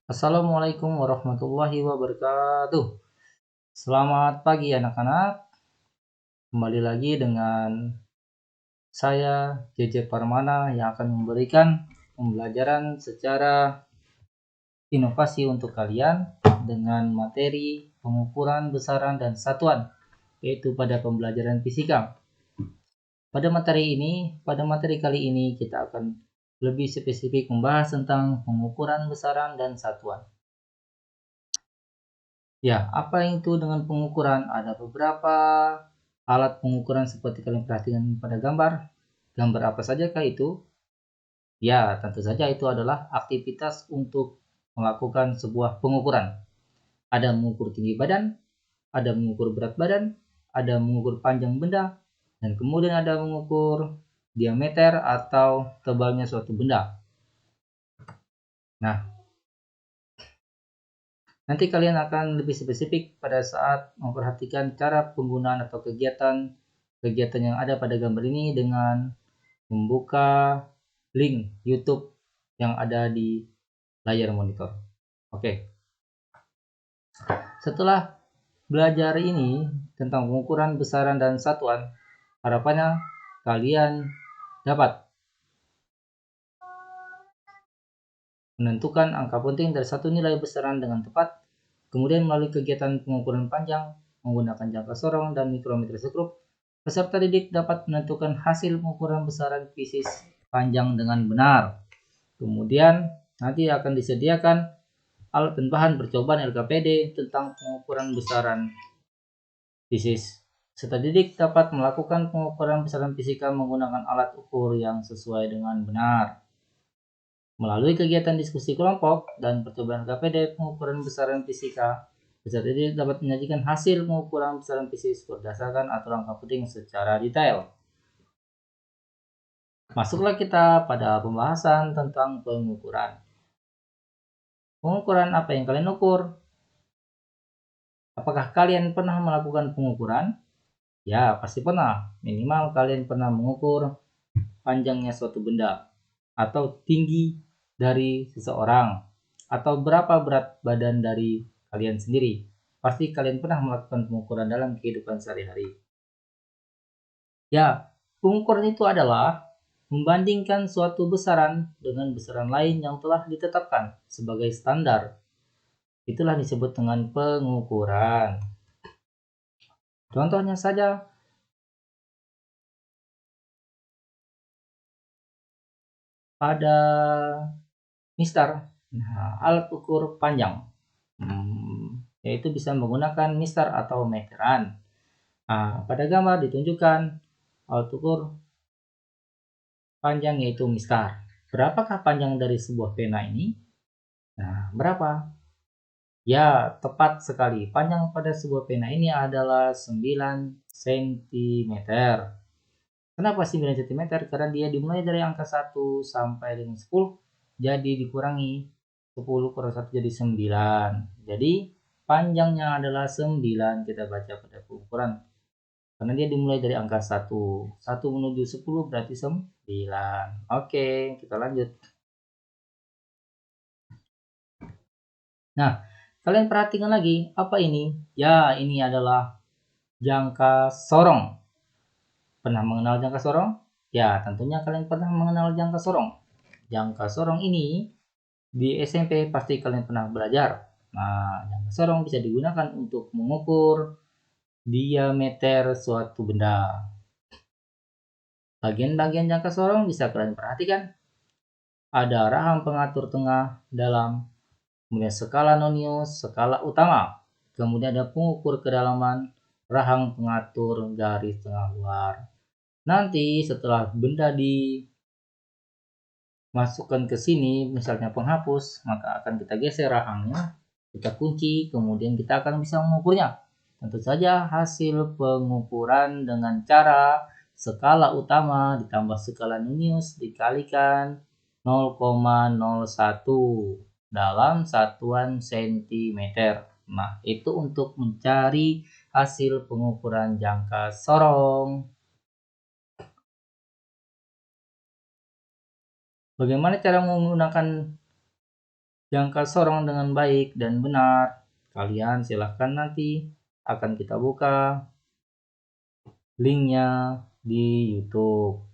Assalamualaikum warahmatullahi wabarakatuh. Selamat pagi anak-anak. Kembali lagi dengan saya JJ Parmana yang akan memberikan pembelajaran secara inovasi untuk kalian dengan materi pengukuran besaran dan satuan, yaitu pada pembelajaran fisika. Pada materi kali ini kita akan lebih spesifik membahas tentang pengukuran besaran dan satuan. Ya, apa itu dengan pengukuran? Ada beberapa alat pengukuran seperti kalian perhatikan pada gambar. Gambar apa sajakah itu? Ya, tentu saja itu adalah aktivitas untuk melakukan sebuah pengukuran. Ada mengukur tinggi badan, ada mengukur berat badan, ada mengukur panjang benda, dan kemudian ada mengukur diameter atau tebalnya suatu benda. Nah, nanti kalian akan lebih spesifik pada saat memperhatikan cara penggunaan atau kegiatan yang ada pada gambar ini dengan membuka link YouTube yang ada di layar monitor. Oke. Setelah belajar ini tentang pengukuran besaran dan satuan, harapannya kalian dapat menentukan angka penting dari satu nilai besaran dengan tepat, kemudian melalui kegiatan pengukuran panjang menggunakan jangka sorong dan mikrometer sekrup, peserta didik dapat menentukan hasil pengukuran besaran fisis panjang dengan benar. Kemudian nanti akan disediakan alat dan bahan percobaan LKPD tentang pengukuran besaran fisis. Peserta didik dapat melakukan pengukuran besaran fisika menggunakan alat ukur yang sesuai dengan benar. Melalui kegiatan diskusi kelompok dan percobaan LKPD pengukuran besaran fisika, peserta didik dapat menyajikan hasil pengukuran besaran fisis berdasarkan aturan angka penting secara detail. Masuklah kita pada pembahasan tentang pengukuran. Pengukuran apa yang kalian ukur? Apakah kalian pernah melakukan pengukuran? Ya, pasti pernah. Minimal kalian pernah mengukur panjangnya suatu benda, atau tinggi dari seseorang, atau berapa berat badan dari kalian sendiri. Pasti kalian pernah melakukan pengukuran dalam kehidupan sehari-hari. Ya, pengukuran itu adalah membandingkan suatu besaran dengan besaran lain yang telah ditetapkan sebagai standar. Itulah disebut dengan pengukuran. Contohnya saja, pada mistar, alat ukur panjang, yaitu bisa menggunakan mistar atau meteran. Pada gambar ditunjukkan alat ukur panjang yaitu mistar. Berapakah panjang dari sebuah pena ini? Berapa? Ya, tepat sekali. Panjang pada sebuah pena ini adalah 9 cm. Kenapa 9 cm? Karena dia dimulai dari angka 1 sampai dengan 10, jadi dikurangi 10 kurang 1 jadi 9. Jadi panjangnya adalah 9, kita baca pada pengukuran. Karena dia dimulai dari angka 1. 1 menuju 10 berarti 9. Oke, kita lanjut. Nah, kalian perhatikan lagi, apa ini? Ya, ini adalah jangka sorong. Pernah mengenal jangka sorong? Ya, tentunya kalian pernah mengenal jangka sorong. Jangka sorong ini di SMP pasti kalian pernah belajar. Jangka sorong bisa digunakan untuk mengukur diameter suatu benda. Bagian-bagian jangka sorong bisa kalian perhatikan. Ada rahang pengatur tengah, dalam, kemudian skala nonius, skala utama, kemudian ada pengukur kedalaman, rahang pengatur garis tengah luar. Nanti setelah benda dimasukkan ke sini, misalnya penghapus, maka akan kita geser rahangnya, kita kunci, kemudian kita akan bisa mengukurnya. Tentu saja hasil pengukuran dengan cara skala utama ditambah skala nonius dikalikan 0,01 dalam satuan cm. Nah, itu untuk mencari hasil pengukuran jangka sorong. Bagaimana cara menggunakan jangka sorong dengan baik dan benar, kalian silahkan nanti akan kita buka linknya di YouTube.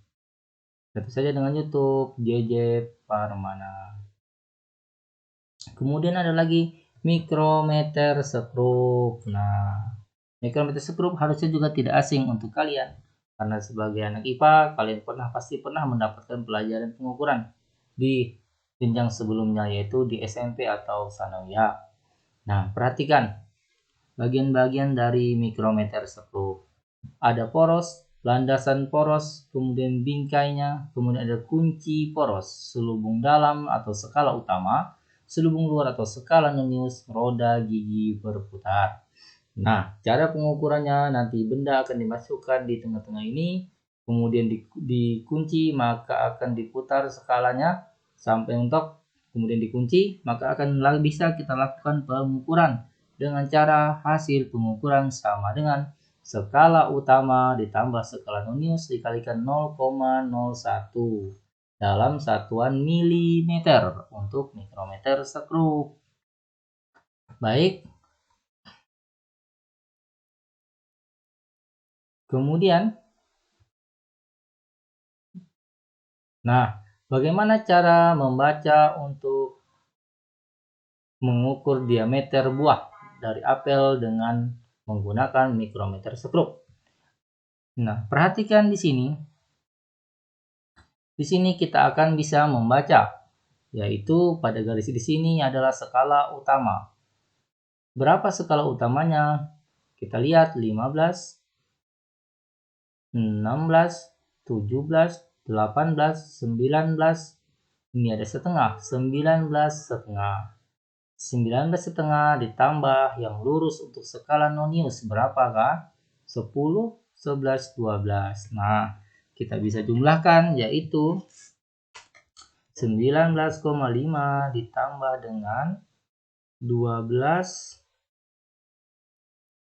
Tentu saja dengan YouTube JJ Parmana. Kemudian ada lagi micrometer skrup. Nah, micrometer skrup harusnya juga tidak asing untuk kalian. Karena sebagai anak IPA, kalian pasti pernah mendapatkan pelajaran pengukuran di jenjang sebelumnya, yaitu di SMP atau sanawiyah. Nah, perhatikan bagian-bagian dari micrometer skrup. Ada poros, landasan poros, kemudian bingkainya, kemudian ada kunci poros, selubung dalam atau skala utama, selubung luar atau skala nonius, roda gigi berputar. Nah, cara pengukurannya nanti benda akan dimasukkan di tengah-tengah ini, kemudian dikunci, maka akan diputar skalanya sampai mentok, kemudian dikunci, maka akan bisa kita lakukan pengukuran dengan cara hasil pengukuran sama dengan skala utama ditambah skala nonius dikalikan 0,01 dalam satuan milimeter untuk mikrometer skrup. Baik. Kemudian, nah, bagaimana cara membaca untuk mengukur diameter buah dari apel dengan menggunakan mikrometer skrup? Nah, perhatikan di sini. Di sini kita akan bisa membaca, yaitu pada garis di sini adalah skala utama. Berapa skala utamanya? Kita lihat 15, 16, 17, 18, 19. Ini ada setengah, 19 setengah. 19 setengah ditambah yang lurus untuk skala nonius berapakah? 10, 11, 12. Nah, kita bisa jumlahkan yaitu 19,5 ditambah dengan 12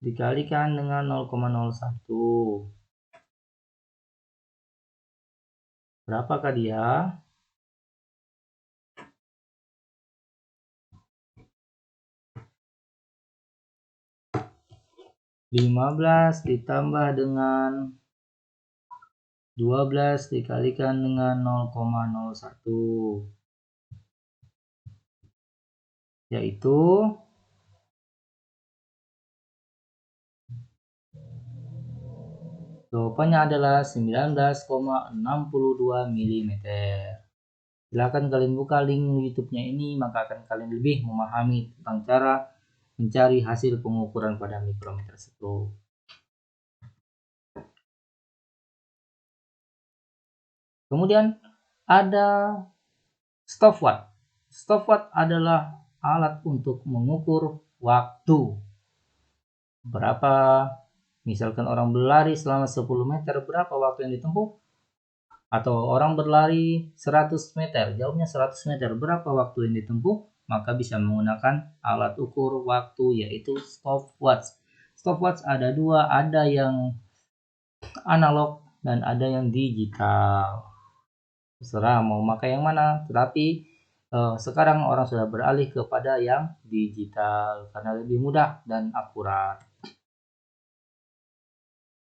dikalikan dengan 0,01. Berapakah dia? (15) ditambah dengan 12 dikalikan dengan 0,01, yaitu jawabannya adalah 19,62 mm. Silahkan kalian buka link YouTube-nya ini, maka akan kalian lebih memahami tentang cara mencari hasil pengukuran pada mikrometer skrup. Kemudian ada stopwatch. Stopwatch adalah alat untuk mengukur waktu. Berapa, misalkan orang berlari selama 10 meter, berapa waktu yang ditempuh? Atau orang berlari 100 meter, jauhnya 100 meter, berapa waktu yang ditempuh? Maka bisa menggunakan alat ukur waktu, yaitu stopwatch. Stopwatch ada dua, ada yang analog dan ada yang digital. Terserah mau pakai yang mana, tetapi sekarang orang sudah beralih kepada yang digital karena lebih mudah dan akurat.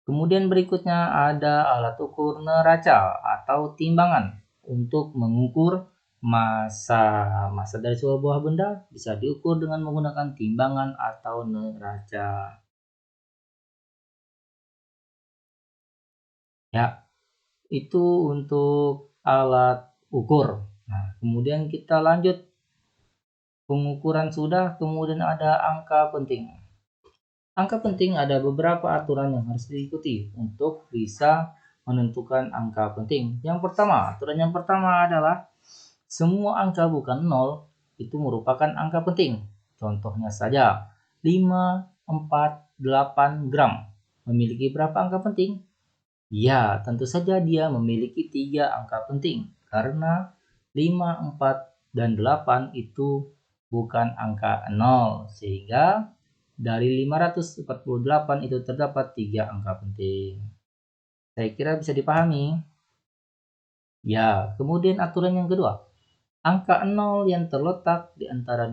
Kemudian berikutnya ada alat ukur neraca atau timbangan untuk mengukur massa. Massa dari sebuah buah benda bisa diukur dengan menggunakan timbangan atau neraca. Ya, itu untuk alat ukur. Nah, kemudian kita lanjut. Pengukuran sudah, kemudian ada angka penting. Angka penting ada beberapa aturan yang harus diikuti untuk bisa menentukan angka penting. Yang pertama, aturan yang pertama adalah semua angka bukan 0 itu merupakan angka penting. Contohnya saja 5, 4, 8 gram. Memiliki berapa angka penting? Ya, tentu saja dia memiliki 3 angka penting. Karena 5, 4, dan 8 itu bukan angka 0. Sehingga dari 548 itu terdapat 3 angka penting. Saya kira bisa dipahami. Ya, kemudian aturan yang kedua. Angka 0 yang terletak di antara